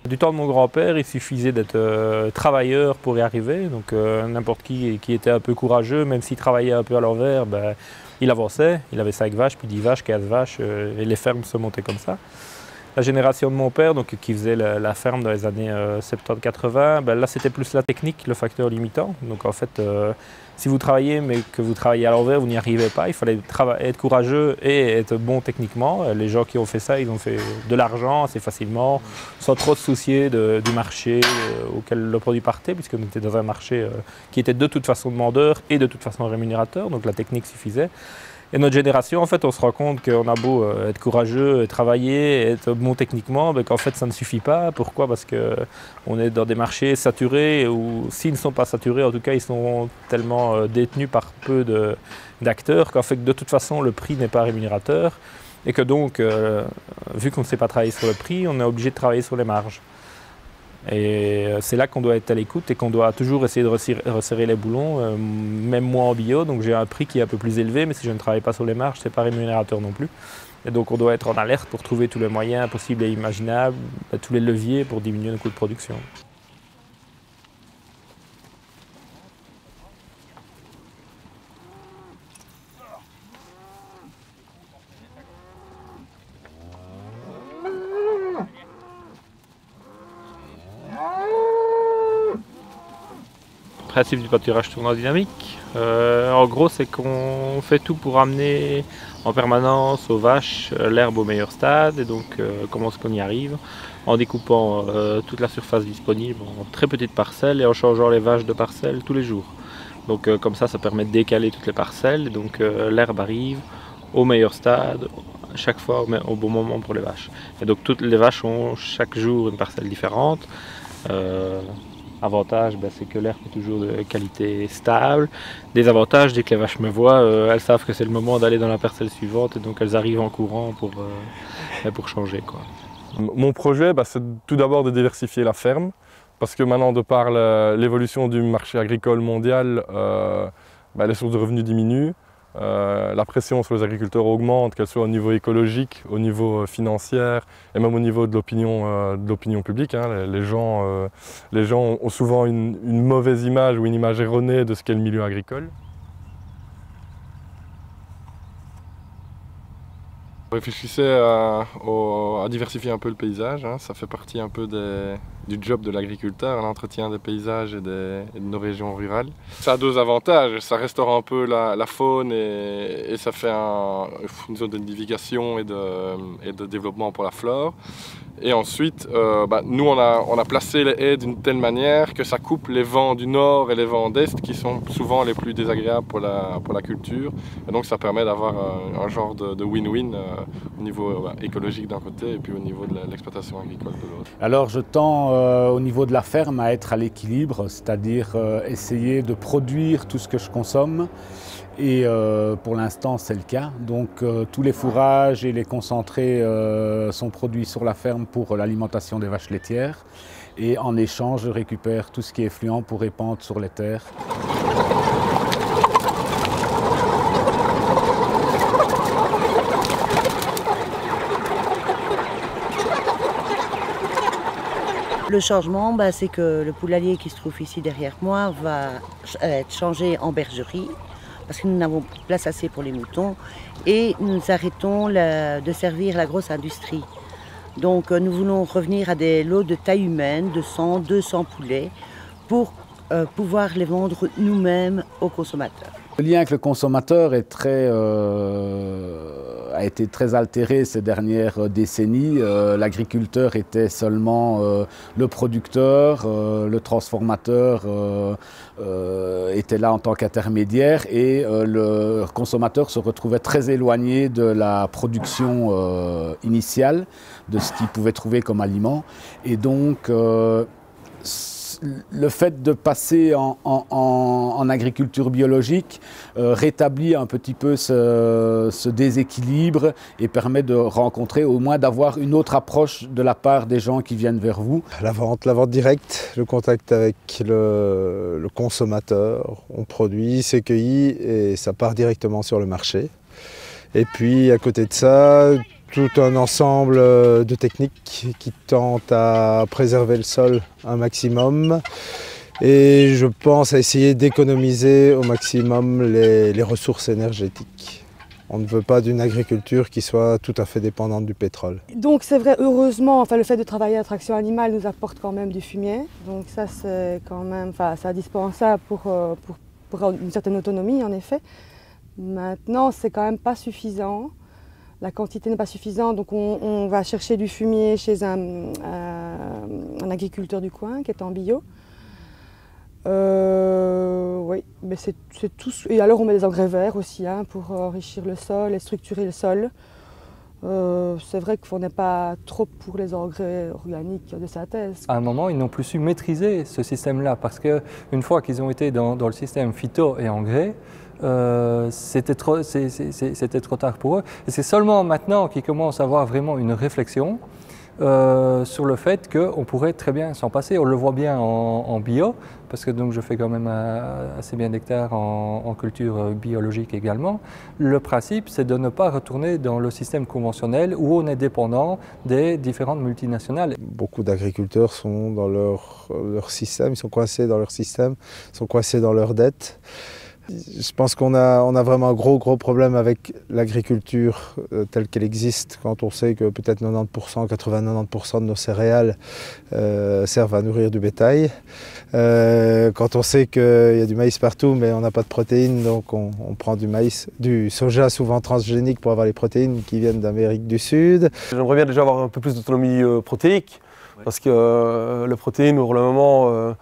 Du temps de mon grand-père, il suffisait d'être travailleur pour y arriver. Donc n'importe qui était un peu courageux, même s'il travaillait un peu à l'envers, ben, il avançait. Il avait 5 vaches, puis 10 vaches, 15 vaches, et les fermes se montaient comme ça. La génération de mon père, donc, qui faisait la ferme dans les années 70-80, ben, là c'était plus la technique, le facteur limitant. Donc en fait, si vous travaillez mais que vous travaillez à l'envers, vous n'y arrivez pas. Il fallait être courageux et être bon techniquement. Les gens qui ont fait ça, ils ont fait de l'argent assez facilement, sans trop se soucier du marché auquel le produit partait, puisqu'on était dans un marché qui était de toute façon demandeur et de toute façon rémunérateur, donc la technique suffisait. Et notre génération, en fait, on se rend compte qu'on a beau être courageux, travailler, être bon techniquement, mais qu'en fait, ça ne suffit pas. Pourquoi? Parce qu'on est dans des marchés saturés, ou s'ils ne sont pas saturés, en tout cas, ils sont tellement détenus par peu d'acteurs qu'en fait, de toute façon, le prix n'est pas rémunérateur. Et que donc, vu qu'on ne sait pas travailler sur le prix, on est obligé de travailler sur les marges. Et c'est là qu'on doit être à l'écoute et qu'on doit toujours essayer de resserrer les boulons, même moi en bio, donc j'ai un prix qui est un peu plus élevé, mais si je ne travaille pas sur les marges, ce n'est pas rémunérateur non plus. Et donc on doit être en alerte pour trouver tous les moyens possibles et imaginables, tous les leviers pour diminuer nos coûts de production. Le principe du pâturage tournant dynamique, en gros, c'est qu'on fait tout pour amener en permanence aux vaches l'herbe au meilleur stade. Et donc, comment est-ce qu'on y arrive? En découpant toute la surface disponible en très petites parcelles et en changeant les vaches de parcelles tous les jours. Donc, comme ça permet de décaler toutes les parcelles. Et donc, l'herbe arrive au meilleur stade, chaque fois au bon moment pour les vaches. Et donc, toutes les vaches ont chaque jour une parcelle différente. Avantage, c'est que l'herbe est toujours de qualité stable. Désavantage, dès que les vaches me voient, elles savent que c'est le moment d'aller dans la parcelle suivante et donc elles arrivent en courant pour changer, quoi. Mon projet, c'est tout d'abord de diversifier la ferme, parce que maintenant, de par l'évolution du marché agricole mondial, les sources de revenus diminuent. La pression sur les agriculteurs augmente, qu'elle soit au niveau écologique, au niveau financier et même au niveau de l'opinion publique. Les gens ont souvent une mauvaise image ou une image erronée de ce qu'est le milieu agricole. Réfléchissez à diversifier un peu le paysage, ça fait partie un peu du job de l'agriculteur, l'entretien des paysages et de nos régions rurales. Ça a deux avantages, ça restaure un peu la faune et ça fait une zone de nidification et de développement pour la flore. Et ensuite, nous on a placé les haies d'une telle manière que ça coupe les vents du nord et les vents d'est qui sont souvent les plus désagréables pour la culture. Et donc ça permet d'avoir un genre de win-win au niveau écologique d'un côté et puis au niveau de l'exploitation agricole de l'autre. Alors je tends au niveau de la ferme à être à l'équilibre, c'est-à-dire essayer de produire tout ce que je consomme. Et pour l'instant, c'est le cas. Donc tous les fourrages et les concentrés sont produits sur la ferme pour l'alimentation des vaches laitières. Et en échange, je récupère tout ce qui est effluent pour répandre sur les terres. Le changement, c'est que le poulailler qui se trouve ici derrière moi va être changé en bergerie, parce que nous n'avons plus de place assez pour les moutons, et nous arrêtons de servir la grosse industrie. Donc nous voulons revenir à des lots de taille humaine, de 100, 200 poulets, pour pouvoir les vendre nous-mêmes aux consommateurs. Le lien avec le consommateur a été très altéré ces dernières décennies. L'agriculteur était seulement le producteur, le transformateur était là en tant qu'intermédiaire et le consommateur se retrouvait très éloigné de la production initiale, de ce qu'il pouvait trouver comme aliment. Et donc, le fait de passer en agriculture biologique rétablit un petit peu ce déséquilibre et permet de rencontrer, au moins d'avoir une autre approche de la part des gens qui viennent vers vous. La vente directe, le contact avec le consommateur, on produit, c'est cueilli et ça part directement sur le marché. Et puis à côté de ça, tout un ensemble de techniques qui tentent à préserver le sol un maximum. Et je pense à essayer d'économiser au maximum les ressources énergétiques. On ne veut pas d'une agriculture qui soit tout à fait dépendante du pétrole. Donc c'est vrai, heureusement, le fait de travailler à traction animale nous apporte quand même du fumier. Donc ça c'est quand même, c'est indispensable pour une certaine autonomie en effet. Maintenant c'est quand même pas suffisant. La quantité n'est pas suffisante, donc on va chercher du fumier chez un agriculteur du coin qui est en bio. Oui, mais c'est tout. Et alors on met des engrais verts aussi pour enrichir le sol et structurer le sol. C'est vrai qu'on n'est pas trop pour les engrais organiques de synthèse. À un moment, ils n'ont plus su maîtriser ce système-là parce qu'une fois qu'ils ont été dans le système phyto et engrais, c'était trop tard pour eux. Et c'est seulement maintenant qu'ils commencent à avoir vraiment une réflexion sur le fait qu'on pourrait très bien s'en passer. On le voit bien en bio, parce que donc je fais quand même assez bien d'hectares en culture biologique également. Le principe, c'est de ne pas retourner dans le système conventionnel où on est dépendant des différentes multinationales. Beaucoup d'agriculteurs sont dans leur système, ils sont coincés dans leur système, ils sont coincés dans leurs dettes. Je pense qu'on a vraiment un gros problème avec l'agriculture telle qu'elle existe, quand on sait que peut-être 90%, 80-90% de nos céréales servent à nourrir du bétail. Quand on sait qu'il y a du maïs partout mais on n'a pas de protéines, donc on prend du soja souvent transgénique pour avoir les protéines qui viennent d'Amérique du Sud. J'aimerais bien déjà avoir un peu plus d'autonomie protéique, parce que les protéines pour le moment,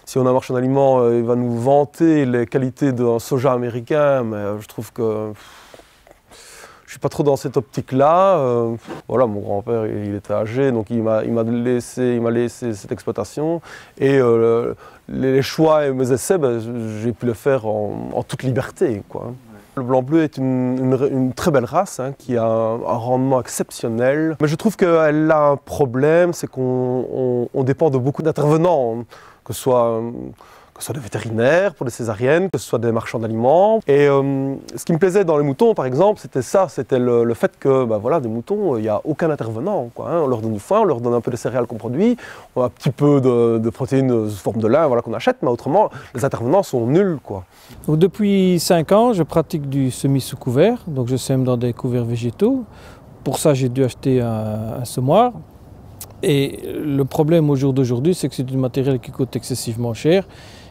si on a un marchand d'aliments, il va nous vanter les qualités d'un soja américain, mais je trouve que je ne suis pas trop dans cette optique-là. Voilà, mon grand-père, il était âgé, donc il m'a laissé cette exploitation. Et les choix et mes essais, j'ai pu les faire en toute liberté, quoi. Le blanc-bleu est une très belle race qui a un rendement exceptionnel. Mais je trouve qu'elle a un problème, c'est qu'on dépend de beaucoup d'intervenants, que ce soit des vétérinaires pour les césariennes, que ce soit des marchands d'aliments. Et ce qui me plaisait dans les moutons, par exemple, c'était le fait que, voilà, des moutons, il n'y a aucun intervenant, quoi, On leur donne du foin, on leur donne un peu de céréales qu'on produit, on a un petit peu de protéines sous forme de lin, voilà, qu'on achète, mais autrement, les intervenants sont nuls, quoi. Donc, depuis 5 ans, je pratique du semis sous couvert, donc je sème dans des couverts végétaux. Pour ça, j'ai dû acheter un semoir. Et le problème au jour d'aujourd'hui, c'est que c'est du matériel qui coûte excessivement cher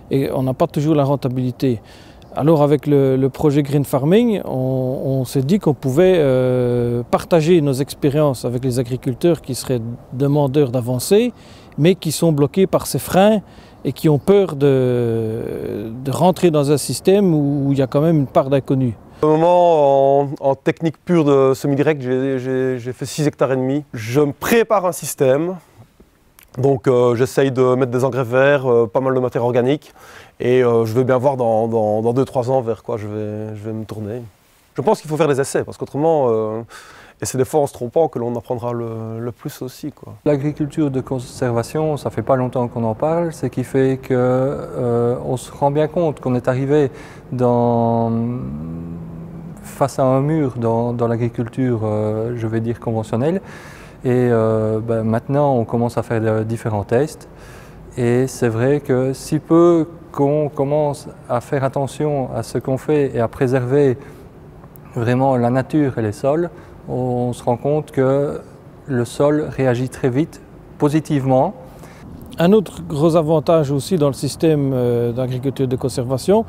et on n'a pas toujours la rentabilité. Alors avec le projet Green Farming, on s'est dit qu'on pouvait partager nos expériences avec les agriculteurs qui seraient demandeurs d'avancer, mais qui sont bloqués par ces freins et qui ont peur de rentrer dans un système où il y a quand même une part d'inconnu. Au moment, en technique pure de semi-direct, j'ai fait 6,5 hectares. Je me prépare un système, donc j'essaye de mettre des engrais verts, pas mal de matière organique, et je vais bien voir dans 2-3 ans vers quoi je vais me tourner. Je pense qu'il faut faire des essais, parce qu'autrement, et c'est des fois en se trompant que l'on apprendra le plus aussi, quoi. L'agriculture de conservation, ça fait pas longtemps qu'on en parle, ce qui fait qu'on se rend bien compte qu'on est arrivé face à un mur dans l'agriculture, je vais dire conventionnelle. Et maintenant, on commence à faire différents tests. Et c'est vrai que si peu qu'on commence à faire attention à ce qu'on fait et à préserver vraiment la nature et les sols, on se rend compte que le sol réagit très vite, positivement. Un autre gros avantage aussi dans le système d'agriculture de conservation,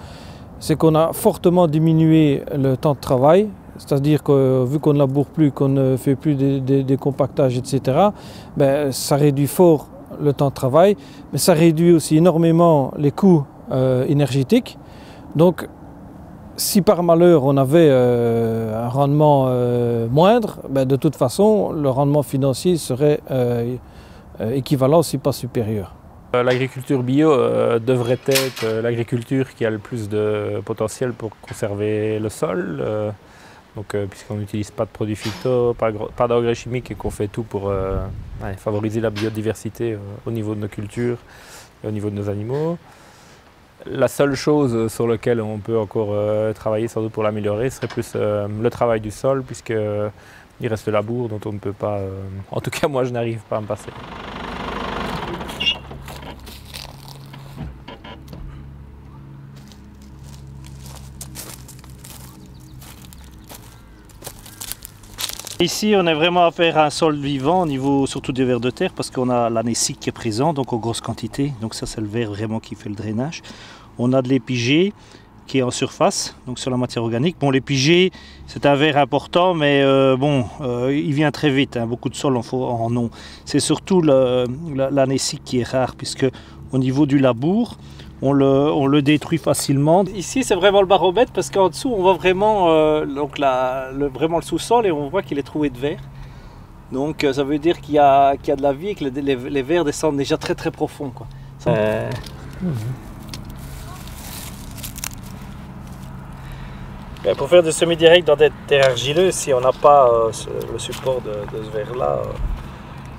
c'est qu'on a fortement diminué le temps de travail. C'est-à-dire que vu qu'on ne laboure plus, qu'on ne fait plus des compactages, etc., ça réduit fort le temps de travail, mais ça réduit aussi énormément les coûts énergétiques. Donc, si par malheur on avait un rendement moindre, de toute façon, le rendement financier serait équivalent, si pas supérieur. L'agriculture bio devrait être l'agriculture qui a le plus de potentiel pour conserver le sol. Puisqu'on n'utilise pas de produits phyto, pas d'engrais chimiques et qu'on fait tout pour favoriser la biodiversité au niveau de nos cultures et au niveau de nos animaux. La seule chose sur laquelle on peut encore travailler sans doute pour l'améliorer serait plus le travail du sol, puisqu'il reste le labour dont on ne peut pas, en tout cas moi je n'arrive pas à me passer. Ici, on a vraiment affaire à un sol vivant au niveau surtout des vers de terre parce qu'on a l'anécique qui est présent, donc en grosse quantité. Donc ça, c'est le verre vraiment qui fait le drainage. On a de l'épigée qui est en surface, donc sur la matière organique. Bon, l'épigée, c'est un verre important, mais il vient très vite. Hein. Beaucoup de sols en ont. C'est surtout l'anécique qui est rare, puisque au niveau du labour, on le détruit facilement. Ici, c'est vraiment le baromètre parce qu'en dessous, on voit vraiment, vraiment le sous-sol et on voit qu'il est troué de verre. Donc, ça veut dire qu'il y a de la vie et que les vers descendent déjà très très profond, quoi. Pour faire des semis directs dans des terres argileuses, si on n'a pas le support de ce verre-là,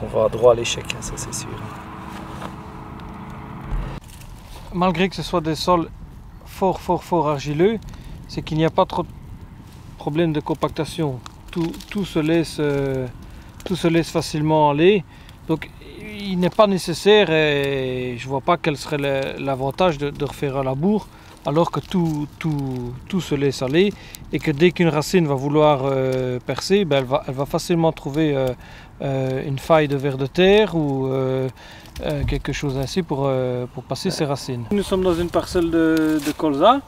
on va droit à l'échec, hein, ça c'est sûr. Malgré que ce soit des sols fort argileux, c'est qu'il n'y a pas trop de problème de compactation. Tout se laisse facilement aller. Donc il n'est pas nécessaire et je ne vois pas quel serait l'avantage de refaire un labour alors que tout se laisse aller et que dès qu'une racine va vouloir percer, elle va facilement trouver une faille de vers de terre ou quelque chose ainsi pour passer ses racines. Nous sommes dans une parcelle de colza.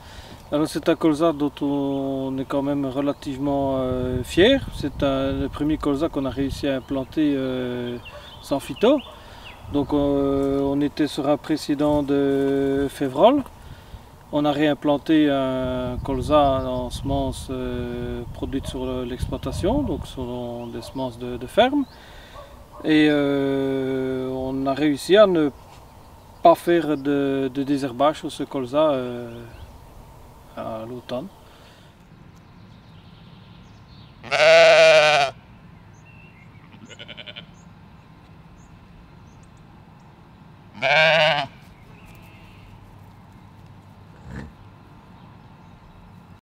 Alors c'est un colza dont on est quand même relativement fier. C'est le premier colza qu'on a réussi à implanter sans phyto. Donc on était sur un précédent de Févrol. On a réimplanté un colza en semences produites sur l'exploitation, donc ce sont des semences de ferme. Et on a réussi à ne pas faire de désherbage sur ce colza à l'automne.